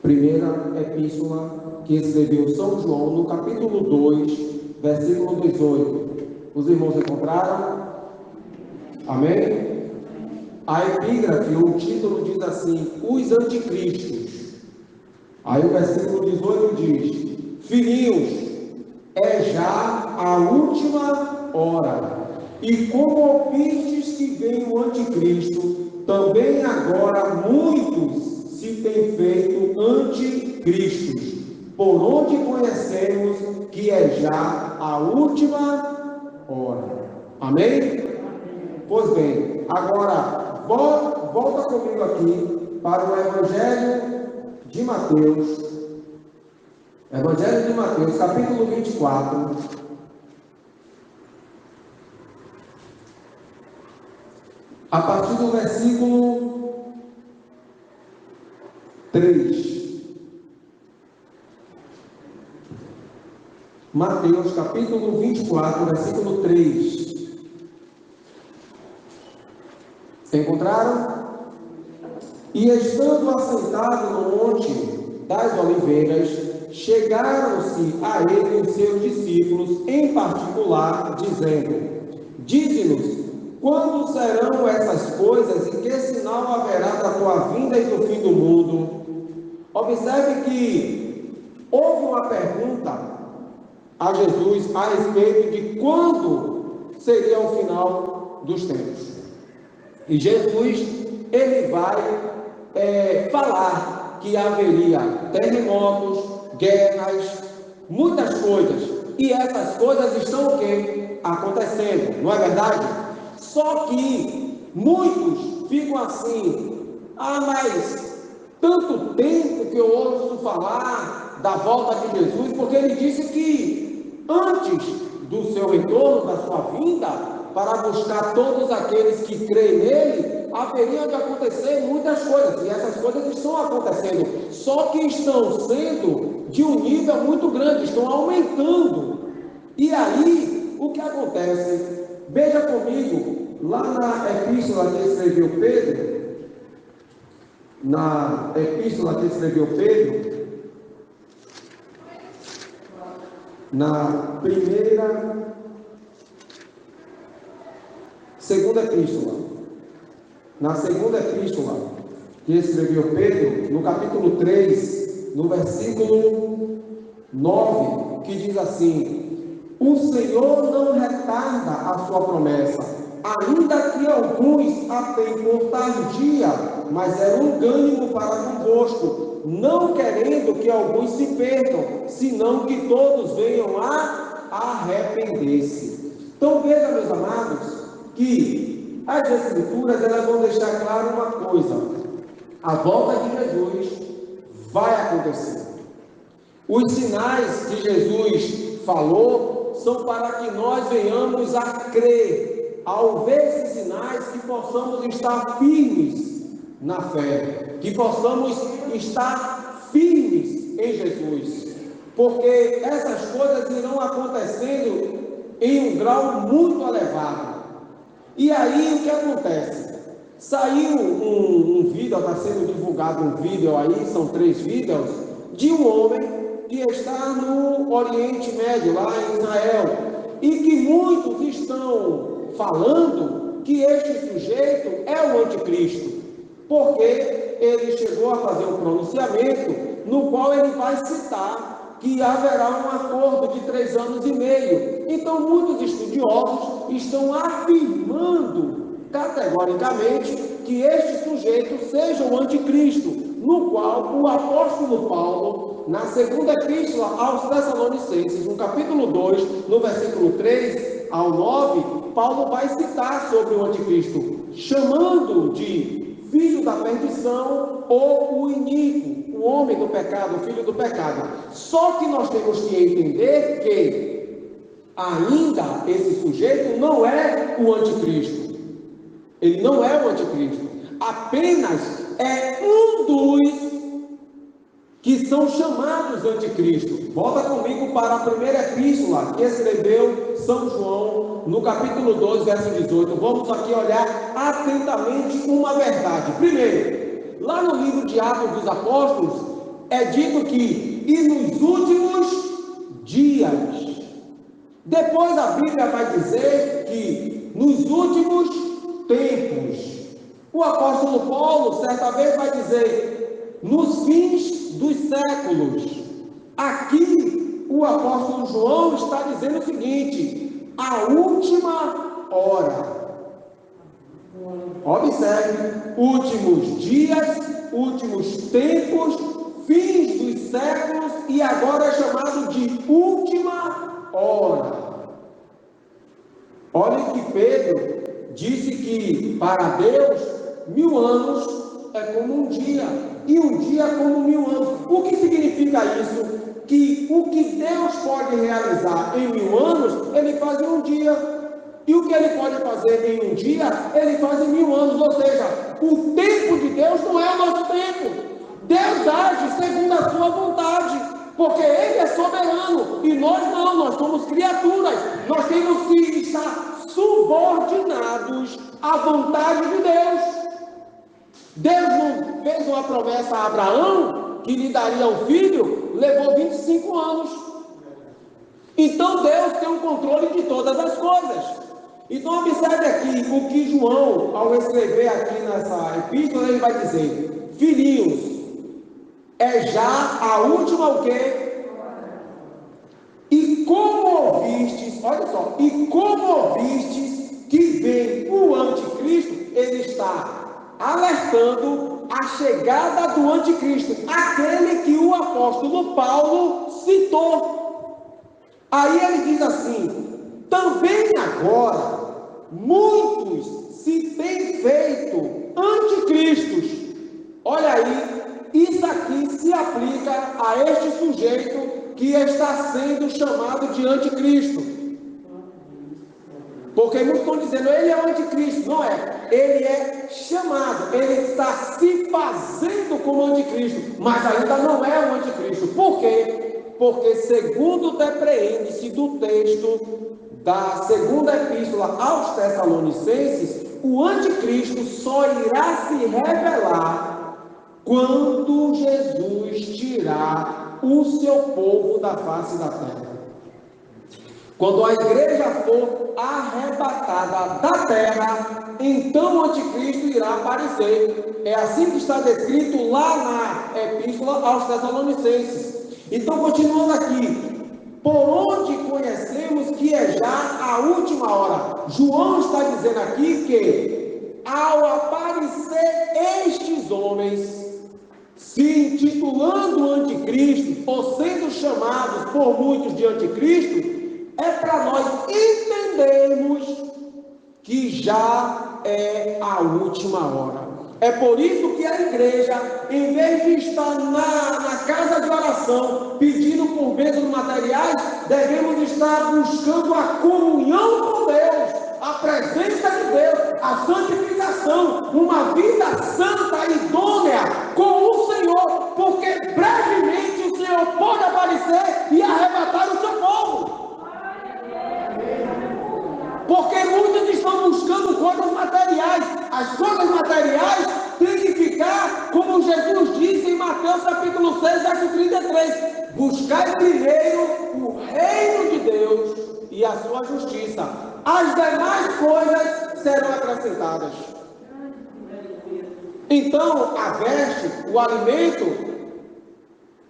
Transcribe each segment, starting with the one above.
Primeira epístola que escreveu São João, no capítulo 2, versículo 18. Os irmãos encontraram? Amém? A epígrafe, o título diz assim: os anticristos. Aí o versículo 18 diz: filhinhos, é já a última hora. E como ouvistes que vem o anticristo, também agora muitos se têm feito anticristos, por onde conhecemos que é já a última hora. Amém? Pois bem, agora volta comigo aqui para o Evangelho de Mateus. Evangelho de Mateus, capítulo 24. A partir do versículo 3. Mateus, capítulo 24, versículo 3. Encontraram? E estando assentado no monte das oliveiras, chegaram-se a ele os seus discípulos, em particular, dizendo: dize-nos, quando serão essas coisas e que sinal haverá da tua vinda e do fim do mundo? Observe que houve uma pergunta a Jesus a respeito de quando seria o final dos tempos. E Jesus, ele vai falar que haveria terremotos, guerras, muitas coisas. E essas coisas estão o quê? Acontecendo, não é verdade? Só que muitos ficam assim: mas tanto tempo que eu ouço falar da volta de Jesus, porque ele disse que antes do seu retorno, da sua vinda, para buscar todos aqueles que creem nele, haveriam de acontecer muitas coisas, e essas coisas estão acontecendo, só que estão sendo de um nível muito grande, estão aumentando. E aí, o que acontece? Veja comigo, lá na epístola que escreveu Pedro, na segunda epístola que escreveu Pedro, no capítulo 3, no versículo 9, que diz assim: o Senhor não retarda a sua promessa, ainda que alguns a tenham por tardia, mas é longânimo para convosco, não querendo que alguns se percam, senão que todos venham a arrepender-se. Então veja, meus amados, que as Escrituras elas vão deixar claro uma coisa: a volta de Jesus vai acontecer. Os sinais que Jesus falou são para que nós venhamos a crer. Ao ver esses sinais, que possamos estar firmes na fé, que possamos estar firmes em Jesus, porque essas coisas irão acontecendo em um grau muito elevado. E aí o que acontece? Saiu um vídeo, está sendo divulgado um vídeo aí, são 3 vídeos, de um homem que está no Oriente Médio, lá em Israel, e que muitos estão falando que este sujeito é o anticristo, porque ele chegou a fazer um pronunciamento no qual ele vai citar que haverá um acordo de 3 anos e meio. Então muitos estudiosos estão afirmando categoricamente que este sujeito seja o anticristo, no qual o apóstolo Paulo, na segunda epístola aos Tessalonicenses, no capítulo 2, no versículo 3 ao 9, Paulo vai citar sobre o anticristo, chamando de filho da perdição ou o iníquo, o homem do pecado, o filho do pecado. Só que nós temos que entender que ainda esse sujeito não é o anticristo. Ele não é o anticristo, apenas é um dos que são chamados anticristo. Volta comigo para a primeira epístola que escreveu São João, no capítulo 2, verso 18. Vamos aqui olhar atentamente uma verdade. Primeiro, lá no livro de Atos dos Apóstolos, é dito que, e nos últimos dias. Depois a Bíblia vai dizer que nos últimos tempos. O apóstolo Paulo, certa vez, vai dizer, nos fins dos séculos. Aqui, o apóstolo João está dizendo o seguinte, a última hora. Observe, últimos dias, últimos tempos, fins dos séculos, e agora é chamado de última hora. Olha que Pedro disse que para Deus 1000 anos é como um dia, e um dia é como 1000 anos. O que significa isso? Que o que Deus pode realizar em 1000 anos, Ele faz em um dia. E o que Ele pode fazer em um dia, Ele faz em 1000 anos. Ou seja, o tempo de Deus não é o nosso tempo. Deus age segundo a sua vontade, porque Ele é soberano, e nós não, nós somos criaturas. Nós temos que estar subordinados à vontade de Deus. Deus não fez uma promessa a Abraão, que lhe daria um filho, levou 25 anos. Então Deus tem o controle de todas as coisas. Então observe aqui o que João, ao escrever aqui nessa epístola, ele vai dizer, filhinhos, é já a última o quê? E como ouvistes, olha só, e como ouvistes que vem o anticristo, ele está alertando a chegada do anticristo, aquele que o apóstolo Paulo citou. Aí ele diz assim, também agora, muitos se têm feito anticristos. Olha aí, isso aqui se aplica a este sujeito que está sendo chamado de anticristo. Porque muitos estão dizendo, ele é o anticristo. Não é, ele é chamado, ele está se fazendo como anticristo, mas ainda não é o anticristo. Por quê? Porque segundo depreende-se do texto da segunda epístola aos Tessalonicenses, o anticristo só irá se revelar quando Jesus tirar o seu povo da face da terra. Quando a igreja for arrebatada da terra, então o anticristo irá aparecer. É assim que está descrito lá na epístola aos Tessalonicenses. Então, continuando aqui, por onde conhecemos que é já a última hora? João está dizendo aqui que, ao aparecer estes homens, se intitulando anticristo, ou sendo chamados por muitos de anticristo, é para nós entendermos que já é a última hora. É por isso que a igreja, em vez de estar na casa de oração, pedindo por bênçãos materiais, devemos estar buscando a comunhão com Deus, a presença de Deus, a santificação, uma vida santa e idônea com o Senhor, porque brevemente o Senhor pode aparecer e arrebatar o seu povo. Porque muitos estão buscando coisas materiais. As coisas materiais têm que ficar, como Jesus disse em Mateus capítulo 6, verso 33. Buscai primeiro o reino de Deus e a sua justiça. As demais coisas serão acrescentadas. Então, a veste, o alimento,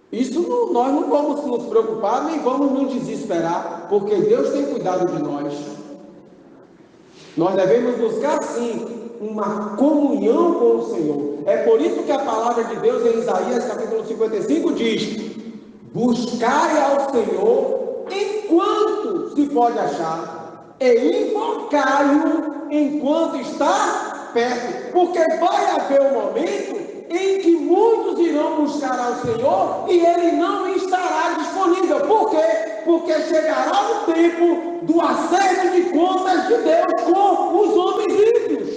isso nós não vamos nos preocupar, nem vamos nos desesperar, porque Deus tem cuidado de nós. Nós devemos buscar, sim, uma comunhão com o Senhor. É por isso que a palavra de Deus em Isaías capítulo 55 diz: buscai ao Senhor enquanto se pode achar, e invocai-o enquanto está perto. Porque vai haver um momento em que muitos irão buscar ao Senhor e Ele não estará disponível. Por quê? Porque chegará o tempo do acerto de contas de Deus com os homens ímpios,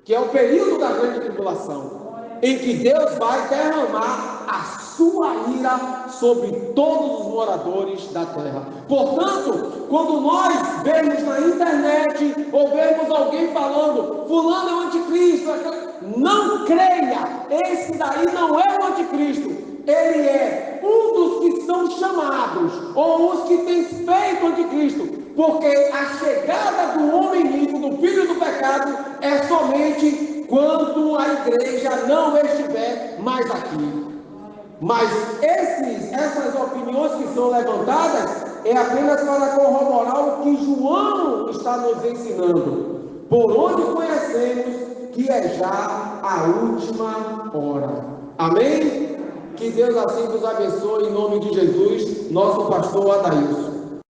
que é o período da grande tribulação, em que Deus vai derramar a sua ira sobre todos os moradores da terra. Portanto, quando nós vemos na internet ou vemos alguém falando, fulano é o anticristo, não creia. Esse daí não é o anticristo. Ele é um dos que são chamados, ou os que têm feito o anticristo, porque a chegada do homem rico, do filho do pecado, é somente quando a igreja não estiver mais aqui. Mas essas opiniões que são levantadas é apenas para corroborar o que João está nos ensinando, por onde conhecemos que é já a última hora. Amém? Que Deus assim nos abençoe em nome de Jesus, nosso pastor Adailson.